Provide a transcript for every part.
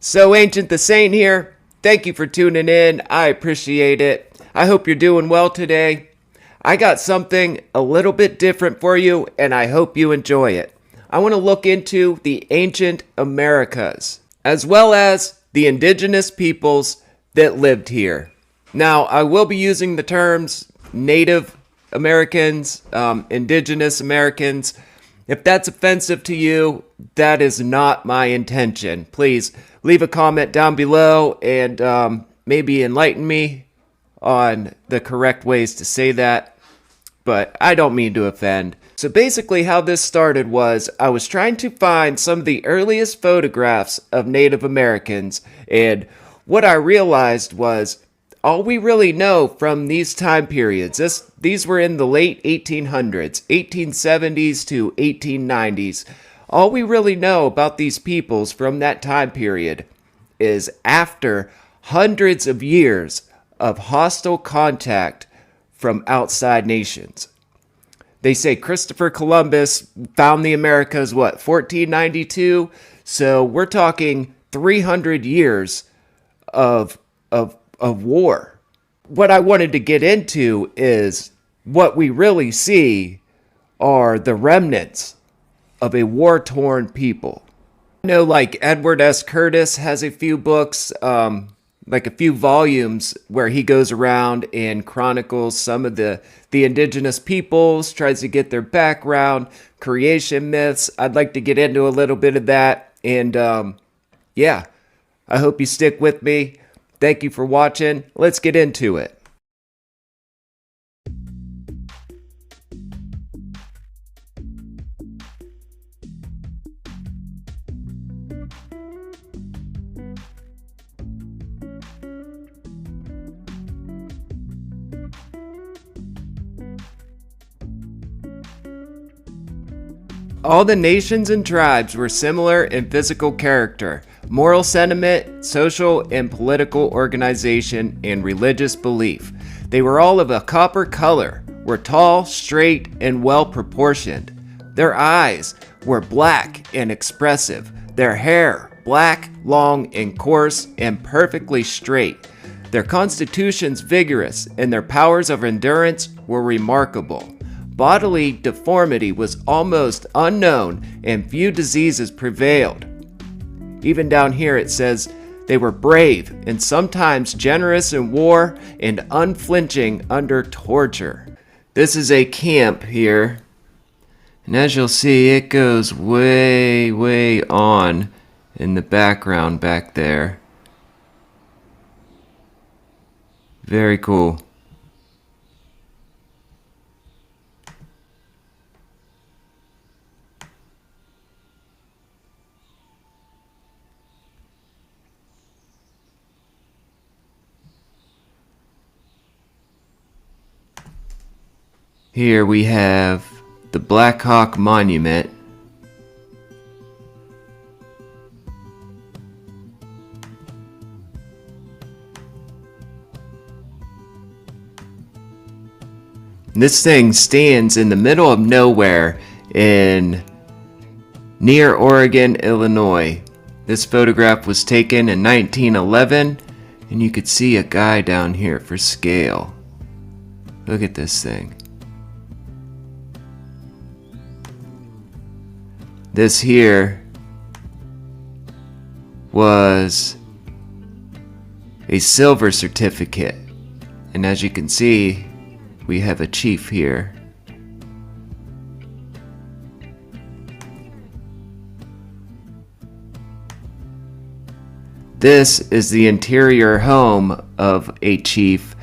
So Ancient the Saint here. Thank you for tuning in. I appreciate it. I hope you're doing well today. I got something a little bit different for you, and I hope you enjoy it. I want to look into the ancient Americas, as well as the indigenous peoples that lived here. Now, I will be using the terms Native Americans, indigenous Americans. If that's offensive to you, that is not my intention. Please leave a comment down below and maybe enlighten me on the correct ways to say that. But I don't mean to offend. So basically how this started was I was trying to find some of the earliest photographs of Native Americans, and what I realized was all we really know from these time periods, these were in the late 1800s, 1870s to 1890s. All we really know about these peoples from that time period is after hundreds of years of hostile contact from outside nations. They say Christopher Columbus found the Americas, 1492? So we're talking 300 years of war. What I wanted to get into is what we really see are the remnants of a war-torn people. I know like Edward S. Curtis has a few books, like a few volumes where he goes around and chronicles some of the indigenous peoples, tries to get their background, creation myths. I'd like to get into a little bit of that. And yeah, I hope you stick with me. Thank you for watching. Let's get into it. All the nations and tribes were similar in physical character, moral sentiment, social and political organization, and religious belief. They were all of a copper color, were tall, straight, and well proportioned. Their eyes were black and expressive. Their hair, black, long, and coarse, and perfectly straight. Their constitutions vigorous, and their powers of endurance were remarkable. Bodily deformity was almost unknown, and few diseases prevailed. Even down here it says they were brave and sometimes generous in war and unflinching under torture. This is a camp here, and as you'll see, it goes way on in the background back there. Very cool. Here we have the Black Hawk Monument. This thing stands in the middle of nowhere near Oregon, Illinois. This photograph was taken in 1911, and you could see a guy down here for scale. Look at this thing. This here was a silver certificate, and as you can see, we have a chief here. This is the interior home of a chief.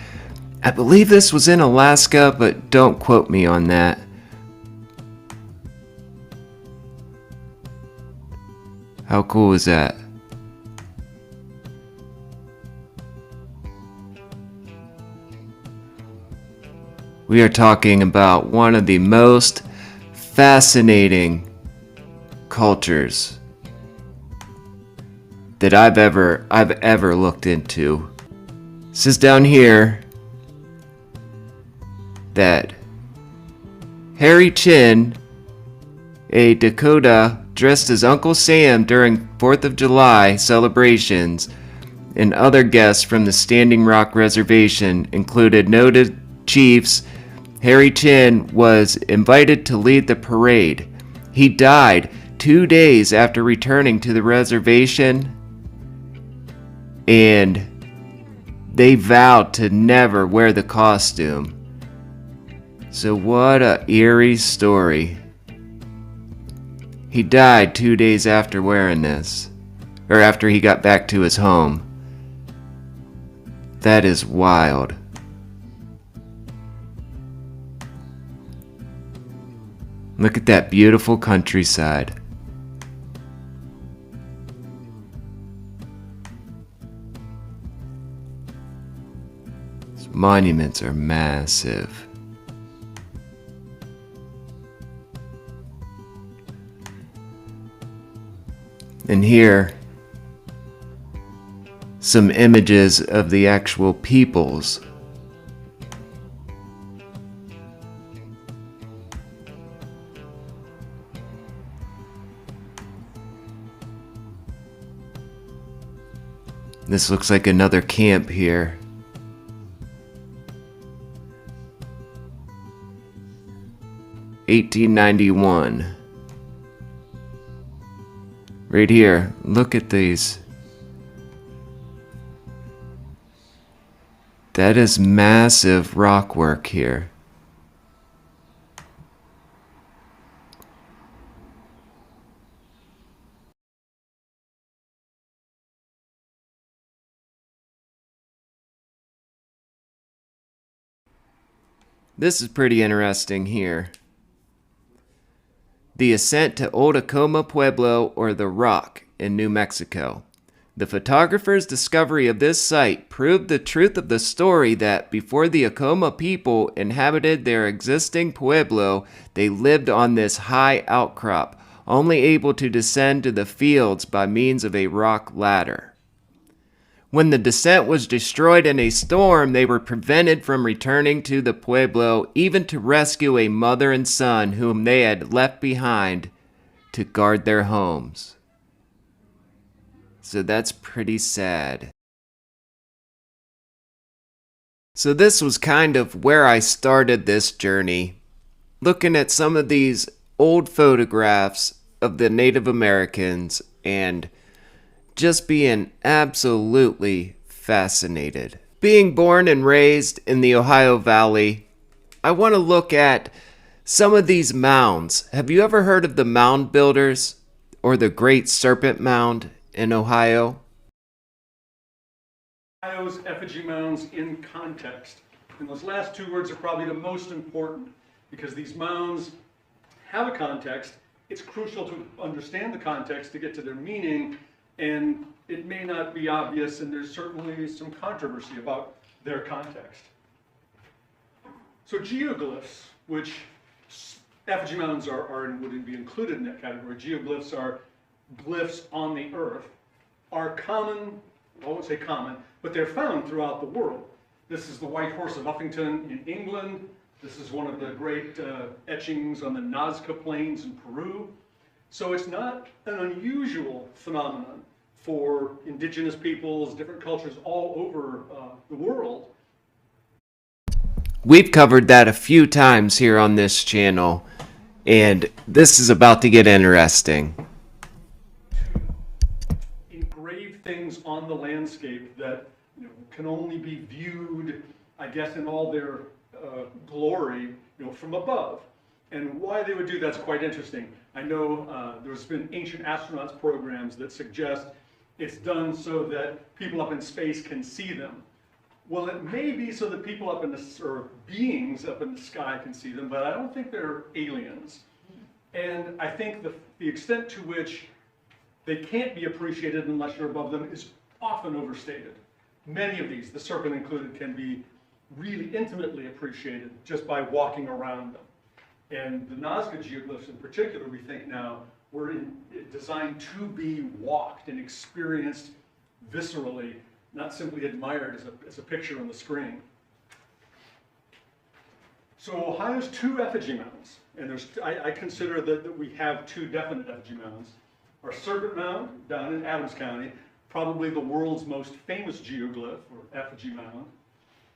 I believe this was in Alaska, but don't quote me on that. How cool is that? We are talking about one of the most fascinating cultures that I've ever looked into. It says down here that Harry Chin, a Dakota dressed as Uncle Sam during 4th of July celebrations, and other guests from the Standing Rock Reservation included noted chiefs. Harry Chin was invited to lead the parade. He died 2 days after returning to the reservation, and they vowed to never wear the costume. So what a eerie story. He died 2 days after wearing this, or after he got back to his home. That is wild. Look at that beautiful countryside. These monuments are massive. And here, some images of the actual peoples. This looks like another camp here. $1891. Right here, look at these. That is massive rock work here. This is pretty interesting here. The ascent to Old Acoma Pueblo, or the Rock, in New Mexico. The photographer's discovery of this site proved the truth of the story that before the Acoma people inhabited their existing pueblo, they lived on this high outcrop, only able to descend to the fields by means of a rock ladder. When the descent was destroyed in a storm, they were prevented from returning to the pueblo, even to rescue a mother and son whom they had left behind to guard their homes. So that's pretty sad. So this was kind of where I started this journey, looking at some of these old photographs of the Native Americans and just being absolutely fascinated. Being born and raised in the Ohio Valley, I want to look at some of these mounds. Have you ever heard of the mound builders or the Great Serpent Mound in Ohio? Ohio's effigy mounds in context. And those last two words are probably the most important because these mounds have a context. It's crucial to understand the context to get to their meaning, and it may not be obvious, and there's certainly some controversy about their context. So geoglyphs, which effigy mounds are and would be included in that category. Geoglyphs are glyphs on the earth, are common, I won't say common, but they're found throughout the world. This is the White Horse of Uffington in England. This is one of the great etchings on the Nazca Plains in Peru. So it's not an unusual phenomenon for indigenous peoples, different cultures all over the world. We've covered that a few times here on this channel, and this is about to get interesting. Engrave things on the landscape that can only be viewed, I guess, in all their glory, from above. And why they would do that's quite interesting. I know there's been ancient astronauts programs that suggest it's done so that people up in space can see them. Well, it may be so that people up in the, or beings up in the sky can see them, but I don't think they're aliens. And I think the extent to which they can't be appreciated unless you're above them is often overstated. Many of these, the serpent included, can be really intimately appreciated just by walking around them. And the Nazca geoglyphs in particular, we think now, were designed to be walked and experienced viscerally, not simply admired as a picture on the screen. So Ohio's two effigy mounds, and I consider that we have two definite effigy mounds. Our Serpent Mound down in Adams County, probably the world's most famous geoglyph or effigy mound.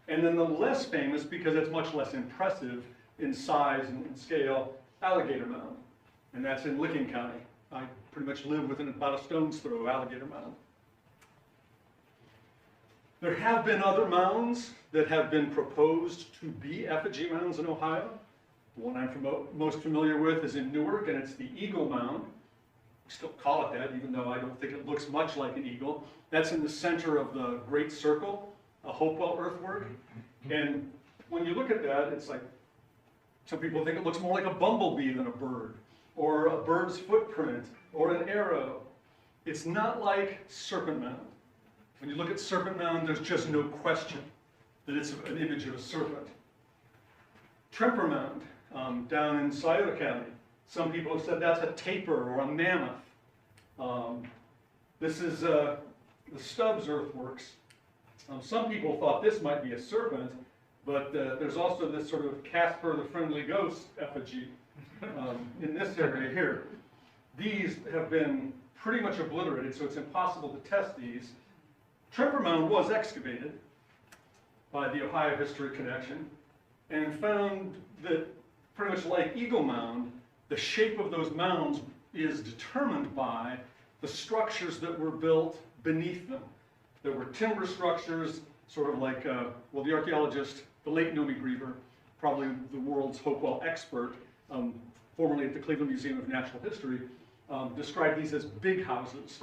And then the less famous, because it's much less impressive in size and scale, Alligator Mound. And that's in Licking County. I pretty much live within about a stone's throw of Alligator Mound. There have been other mounds that have been proposed to be effigy mounds in Ohio. The one I'm most familiar with is in Newark, and it's the Eagle Mound. We still call it that, even though I don't think it looks much like an eagle. That's in the center of the Great Circle, a Hopewell earthwork. And when you look at that, it's like, some people think it looks more like a bumblebee than a bird, or a bird's footprint, or an arrow. It's not like Serpent Mound. When you look at Serpent Mound, there's just no question that it's an image of a serpent. Tremper Mound, down in Scioto County. Some people have said that's a tapir or a mammoth. This is the Stubbs earthworks. Some people thought this might be a serpent, but there's also this sort of Casper the Friendly Ghost effigy in this area here. These have been pretty much obliterated, so it's impossible to test these. Tremper Mound was excavated by the Ohio History Connection and found that, pretty much like Eagle Mound, the shape of those mounds is determined by the structures that were built beneath them. There were timber structures, sort of like, well, the archaeologist, the late Nomi Griever, probably the world's Hopewell expert, formerly at the Cleveland Museum of Natural History, described these as big houses,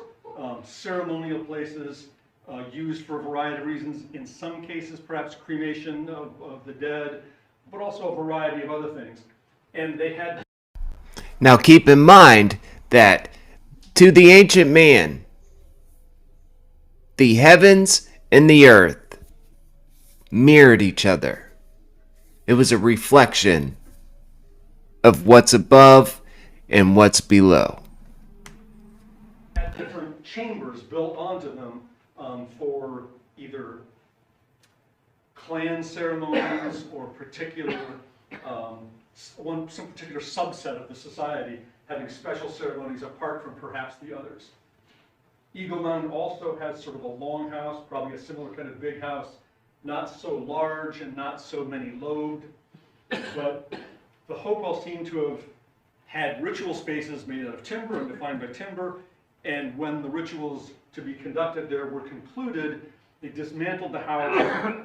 ceremonial places, used for a variety of reasons, in some cases perhaps cremation of the dead, but also a variety of other things. And they had... Now keep in mind that to the ancient man, the heavens and the earth mirrored each other. It was a reflection of what's above and what's below. Had different chambers built onto them for either clan ceremonies or particular some particular subset of the society having special ceremonies apart from perhaps the others. Eagle Mound also has sort of a longhouse, probably a similar kind of big house, not so large and not so many lobed, but the Hopewell seem to have had ritual spaces made out of timber and defined by timber, and when the rituals to be conducted there were concluded, they dismantled the house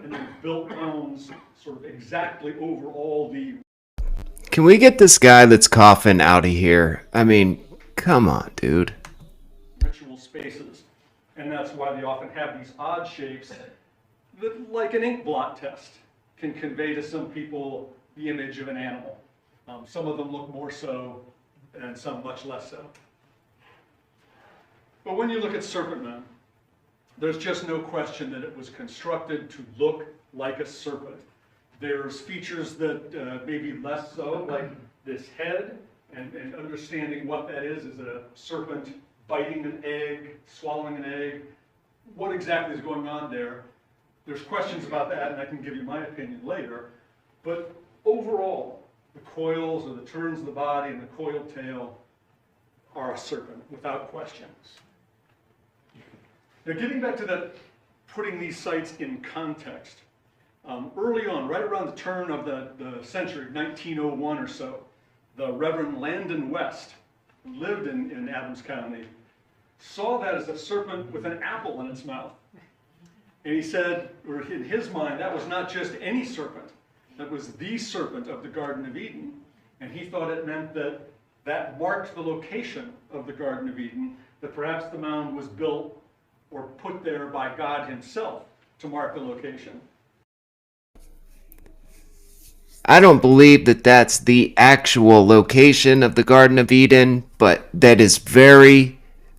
and then built mounds sort of exactly over all the... Can we get this guy that's coughing out of here? I mean, come on, dude. Ritual spaces. And that's why they often have these odd shapes that, like an ink blot test, can convey to some people the image of an animal. Some of them look more so, and some much less so. But when you look at Serpent Mound, there's just no question that it was constructed to look like a serpent. There's features that maybe less so, like this head, and understanding what that is it a serpent biting an egg, swallowing an egg? What exactly is going on there? There's questions about that, and I can give you my opinion later. But overall, the coils or the turns of the body and the coiled tail are a serpent, without questions. Now, getting back to that, putting these sites in context, early on, right around the turn of the century, 1901 or so, the Reverend Landon West, who lived in Adams County, saw that as a serpent with an apple in its mouth. And he said, or in his mind, that was not just any serpent, that was the serpent of the Garden of Eden. And he thought it meant that that marked the location of the Garden of Eden, that perhaps the mound was built or put there by God himself to mark the location. I don't believe that that's the actual location of the Garden of Eden, but that is very,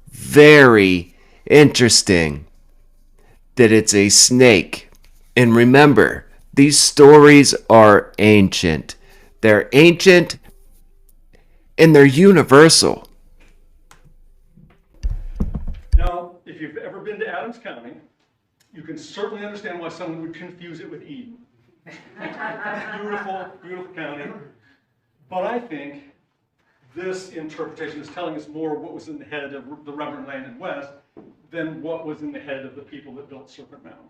very interesting that it's a snake. And remember, these stories are ancient. They're ancient and they're universal. Now, if you've ever been to Adams County, you can certainly understand why someone would confuse it with Eden. Beautiful, beautiful county. But I think this interpretation is telling us more what was in the head of the Reverend Landon West than what was in the head of the people that built Serpent Mound.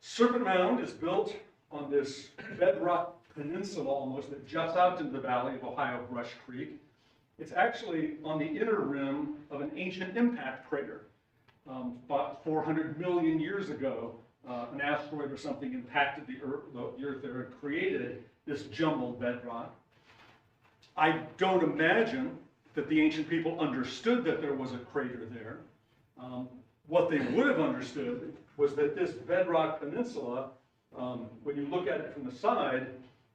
Serpent Mound is built on this bedrock peninsula almost that juts out into the valley of Ohio Brush Creek. It's actually on the inner rim of an ancient impact crater. About 400 million years ago, an asteroid or something impacted the Earth there and created this jumbled bedrock. I don't imagine that the ancient people understood that there was a crater there. What they would have understood was that this bedrock peninsula, when you look at it from the side,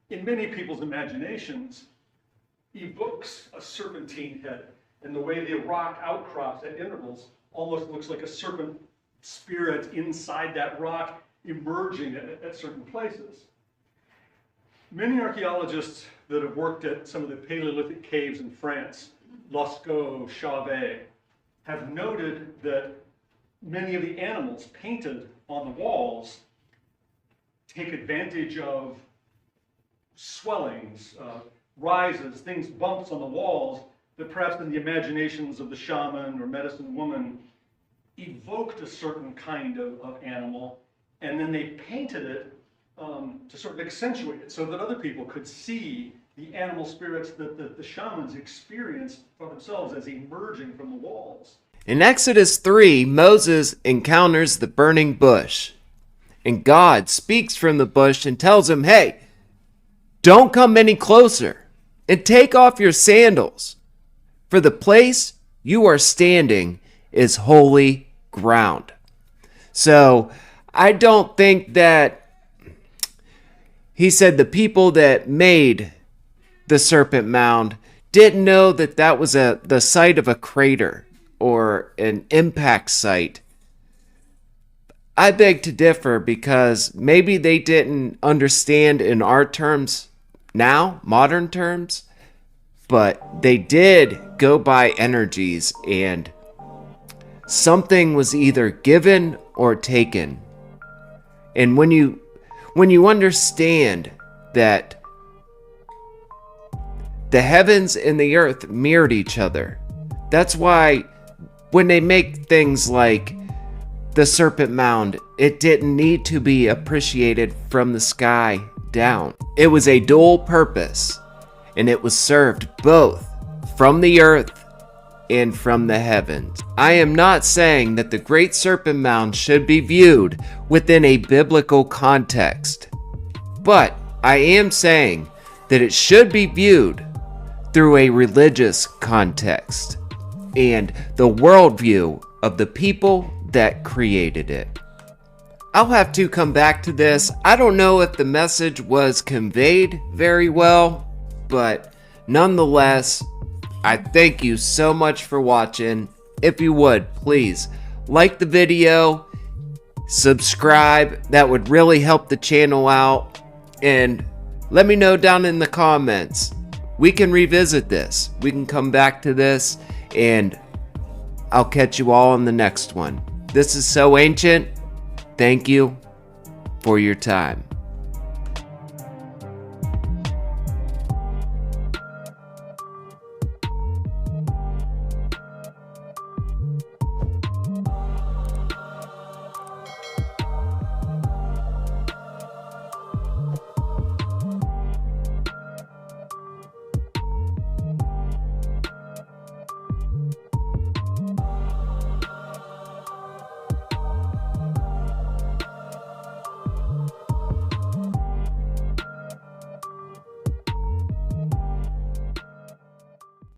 in many people's imaginations, evokes a serpentine head. And the way the rock outcrops at intervals almost looks like a serpent spirit inside that rock emerging at certain places. Many archaeologists that have worked at some of the Paleolithic caves in France, Lascaux, Chauvet, have noted that many of the animals painted on the walls take advantage of swellings, rises, things, bumps on the walls that perhaps in the imaginations of the shaman or medicine woman evoked a certain kind of animal, and then they painted it to sort of accentuate it so that other people could see the animal spirits that the shamans experienced for themselves as emerging from the walls. In Exodus 3, Moses encounters the burning bush, and God speaks from the bush and tells him, hey, don't come any closer, and take off your sandals, for the place you are standing is holy ground. So I don't think that he said the people that made the Serpent Mound didn't know that that was the site of a crater or an impact site. I beg to differ, because maybe they didn't understand in our terms now, modern terms, but they did go by energies, and something was either given or taken. And when you understand that the heavens and the earth mirrored each other, that's why when they make things like the Serpent Mound, it didn't need to be appreciated from the sky down. It was a dual purpose, and it was served both from the earth and from the heavens. I am not saying that the Great Serpent Mound should be viewed within a biblical context, but I am saying that it should be viewed through a religious context and the worldview of the people that created it. I'll have to come back to this. I don't know if the message was conveyed very well, but nonetheless, I thank you so much for watching. If you would, please like the video, subscribe. That would really help the channel out. And let me know down in the comments. We can revisit this. We can come back to this, and I'll catch you all in the next one. This is So Ancient. Thank you for your time.